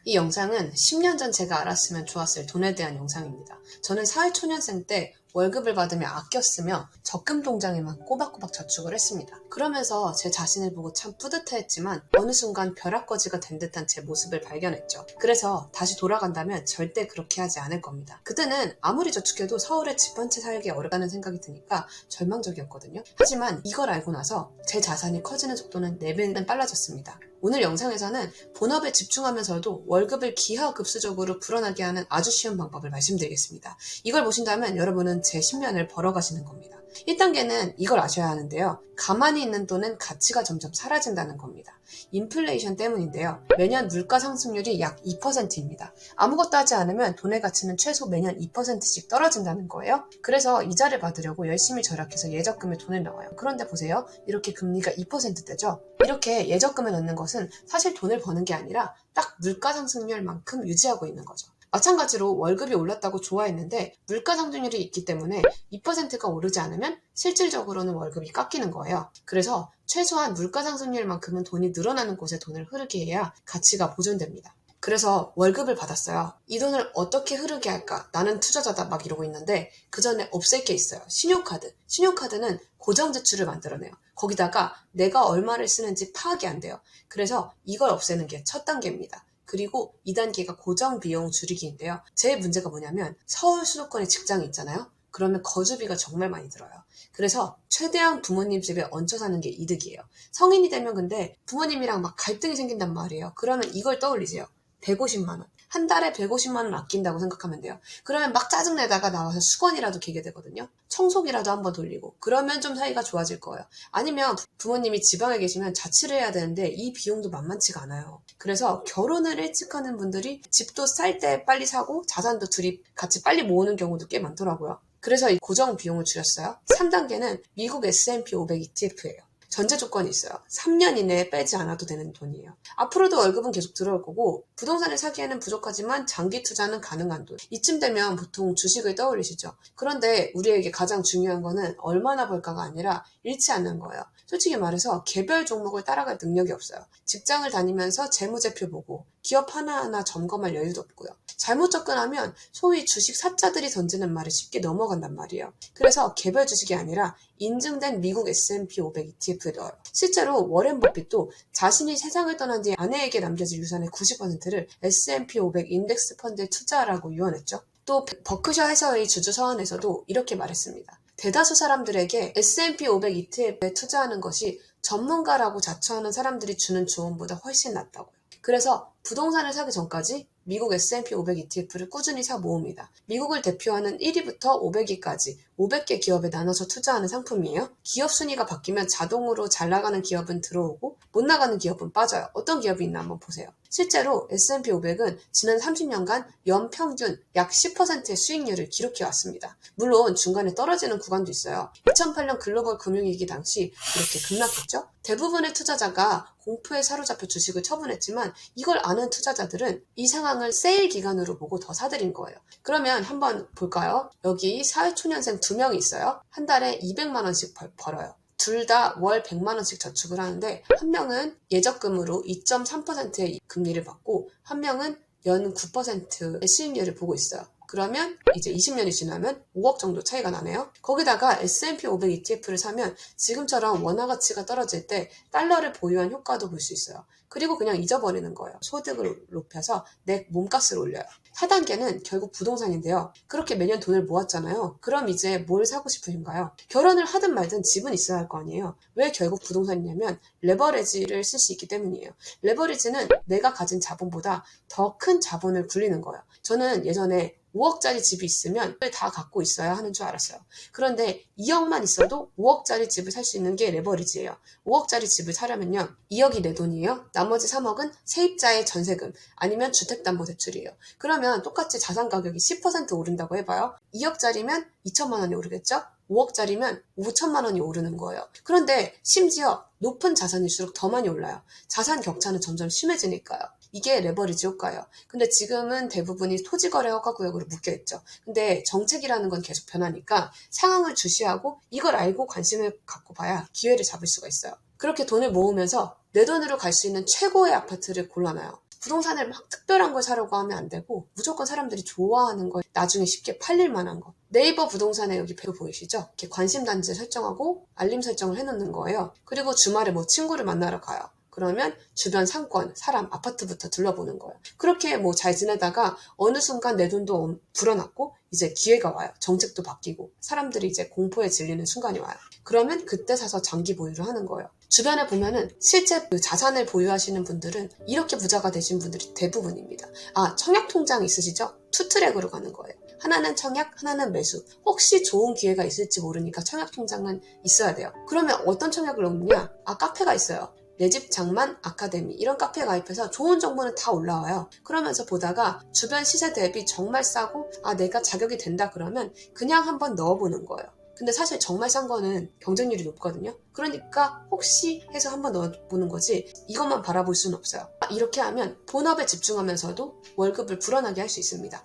이 영상은 10년 전 제가 알았으면 좋았을 돈에 대한 영상입니다. 저는 사회초년생 때 월급을 받으며 아껴 쓰며 적금 통장에만 꼬박꼬박 저축을 했습니다. 그러면서 제 자신을 보고 참 뿌듯해했지만 어느 순간 벼락거지가 된 듯한 제 모습을 발견했죠. 그래서 다시 돌아간다면 절대 그렇게 하지 않을 겁니다. 그때는 아무리 저축해도 서울에 집 한 채 살기 어렵다는 생각이 드니까 절망적이었거든요. 하지만 이걸 알고 나서 제 자산이 커지는 속도는 4배는 빨라졌습니다. 오늘 영상에서는 본업에 집중하면서도 월급을 기하급수적으로 불어나게 하는 아주 쉬운 방법을 말씀드리겠습니다. 이걸 보신다면 여러분은 제 10년을 벌어가시는 겁니다. 1단계는 이걸 아셔야 하는데요. 가만히 있는 돈은 가치가 점점 사라진다는 겁니다. 인플레이션 때문인데요. 매년 물가 상승률이 약 2%입니다. 아무것도 하지 않으면 돈의 가치는 최소 매년 2%씩 떨어진다는 거예요. 그래서 이자를 받으려고 열심히 절약해서 예적금에 돈을 넣어요. 그런데 보세요. 이렇게 금리가 2%대죠. 이렇게 예적금에 넣는 것은 사실 돈을 버는 게 아니라 딱 물가 상승률만큼 유지하고 있는 거죠. 마찬가지로 월급이 올랐다고 좋아했는데 물가 상승률이 있기 때문에 2%가 오르지 않으면 실질적으로는 월급이 깎이는 거예요. 그래서 최소한 물가 상승률만큼은 돈이 늘어나는 곳에 돈을 흐르게 해야 가치가 보존됩니다. 그래서 월급을 받았어요. 이 돈을 어떻게 흐르게 할까? 나는 투자자다 막 이러고 있는데 그 전에 없앨 게 있어요. 신용카드. 신용카드는 고정 지출을 만들어내요. 거기다가 내가 얼마를 쓰는지 파악이 안 돼요. 그래서 이걸 없애는 게 첫 단계입니다. 그리고 2단계가 고정 비용 줄이기인데요. 제 문제가 뭐냐면 서울 수도권에 직장이 있잖아요. 그러면 거주비가 정말 많이 들어요. 그래서 최대한 부모님 집에 얹혀 사는 게 이득이에요. 성인이 되면 근데 부모님이랑 막 갈등이 생긴단 말이에요. 그러면 이걸 떠올리세요. 150만 원. 한 달에 150만 원 아낀다고 생각하면 돼요. 그러면 막 짜증내다가 나와서 수건이라도 개게 되거든요. 청소기라도 한번 돌리고. 그러면 좀 사이가 좋아질 거예요. 아니면 부모님이 지방에 계시면 자취를 해야 되는데 이 비용도 만만치가 않아요. 그래서 결혼을 일찍 하는 분들이 집도 쌀 때 빨리 사고 자산도 둘이 같이 빨리 모으는 경우도 꽤 많더라고요. 그래서 이 고정 비용을 줄였어요. 3단계는 미국 S&P 500 ETF예요. 전제 조건이 있어요. 3년 이내에 빼지 않아도 되는 돈이에요. 앞으로도 월급은 계속 들어올 거고 부동산을 사기에는 부족하지만 장기 투자는 가능한 돈. 이쯤 되면 보통 주식을 떠올리시죠. 그런데 우리에게 가장 중요한 거는 얼마나 벌까가 아니라 잃지 않는 거예요. 솔직히 말해서 개별 종목을 따라갈 능력이 없어요. 직장을 다니면서 재무제표 보고 기업 하나하나 점검할 여유도 없고요. 잘못 접근하면 소위 주식 사자들이 던지는 말에 쉽게 넘어간단 말이에요. 그래서 개별 주식이 아니라 인증된 미국 S&P 500 ETF에 넣어요. 실제로 워렌 버핏도 자신이 세상을 떠난 뒤 아내에게 남겨진 유산의 90%를 S&P 500 인덱스 펀드에 투자하라고 유언했죠. 또 버크셔 해서의 주주 서한에서도 이렇게 말했습니다. 대다수 사람들에게 S&P 500 ETF에 투자하는 것이 전문가라고 자처하는 사람들이 주는 조언보다 훨씬 낫다고요. 그래서 부동산을 사기 전까지 미국 S&P 500 ETF를 꾸준히 사 모읍니다. 미국을 대표하는 1위부터 500위까지 500개 기업에 나눠서 투자하는 상품이에요. 기업 순위가 바뀌면 자동으로 잘 나가는 기업은 들어오고 못 나가는 기업은 빠져요. 어떤 기업이 있나 한번 보세요. 실제로 S&P 500은 지난 30년간 연평균 약 10%의 수익률을 기록해 왔습니다. 물론 중간에 떨어지는 구간도 있어요. 2008년 글로벌 금융위기 당시 이렇게 급락했죠. 대부분의 투자자가 공포에 사로잡혀 주식을 처분했지만 이걸 아는 투자자들은 이 상황을 세일 기간으로 보고 더 사들인 거예요. 그러면 한번 볼까요? 여기 사회초년생 2명이 있어요. 한 달에 200만 원씩 벌어요. 둘 다 월 100만 원씩 저축을 하는데 한 명은 예적금으로 2.3%의 금리를 받고 한 명은 연 9%의 수익률을 보고 있어요. 그러면 이제 20년이 지나면 5억 정도 차이가 나네요. 거기다가 S&P 500 ETF를 사면 지금처럼 원화 가치가 떨어질 때 달러를 보유한 효과도 볼 수 있어요. 그리고 그냥 잊어버리는 거예요. 소득을 높여서 내 몸값을 올려요. 4단계는 결국 부동산인데요. 그렇게 매년 돈을 모았잖아요. 그럼 이제 뭘 사고 싶으신가요? 결혼을 하든 말든 집은 있어야 할 거 아니에요. 왜 결국 부동산이냐면 레버리지를 쓸 수 있기 때문이에요. 레버리지는 내가 가진 자본보다 더 큰 자본을 굴리는 거예요. 저는 예전에 5억짜리 집이 있으면 다 갖고 있어야 하는 줄 알았어요. 그런데 2억만 있어도 5억짜리 집을 살 수 있는 게 레버리지예요. 5억짜리 집을 사려면요. 2억이 내 돈이에요. 나머지 3억은 세입자의 전세금 아니면 주택담보대출이에요. 그러면 똑같이 자산 가격이 10% 오른다고 해봐요. 2억짜리면 2천만 원이 오르겠죠? 5억짜리면 5천만 원이 오르는 거예요. 그런데 심지어 높은 자산일수록 더 많이 올라요. 자산 격차는 점점 심해지니까요. 이게 레버리지 효과예요. 근데 지금은 대부분이 토지거래 허가구역으로 묶여있죠. 근데 정책이라는 건 계속 변하니까 상황을 주시하고 이걸 알고 관심을 갖고 봐야 기회를 잡을 수가 있어요. 그렇게 돈을 모으면서 내 돈으로 갈 수 있는 최고의 아파트를 골라놔요. 부동산을 막 특별한 걸 사려고 하면 안 되고 무조건 사람들이 좋아하는 거, 나중에 쉽게 팔릴 만한 거. 네이버 부동산에 여기 표 보이시죠? 이렇게 관심 단지 설정하고 알림 설정을 해놓는 거예요. 그리고 주말에 뭐 친구를 만나러 가요. 그러면 주변 상권, 사람, 아파트부터 둘러보는 거예요. 그렇게 뭐 잘 지내다가 어느 순간 내 돈도 불어났고 이제 기회가 와요. 정책도 바뀌고 사람들이 이제 공포에 질리는 순간이 와요. 그러면 그때 사서 장기 보유를 하는 거예요. 주변에 보면은 실제 그 자산을 보유하시는 분들은 이렇게 부자가 되신 분들이 대부분입니다. 청약 통장 있으시죠? 투트랙으로 가는 거예요. 하나는 청약, 하나는 매수. 혹시 좋은 기회가 있을지 모르니까 청약 통장은 있어야 돼요. 그러면 어떤 청약을 넣느냐? 카페가 있어요. 내 집 장만 아카데미 이런 카페에 가입해서 좋은 정보는 다 올라와요. 그러면서 보다가 주변 시세 대비 정말 싸고 내가 자격이 된다 그러면 그냥 한번 넣어보는 거예요. 근데 사실 정말 싼 거는 경쟁률이 높거든요. 그러니까 혹시 해서 한번 넣어보는 거지 이것만 바라볼 수는 없어요. 이렇게 하면 본업에 집중하면서도 월급을 불어나게 할 수 있습니다.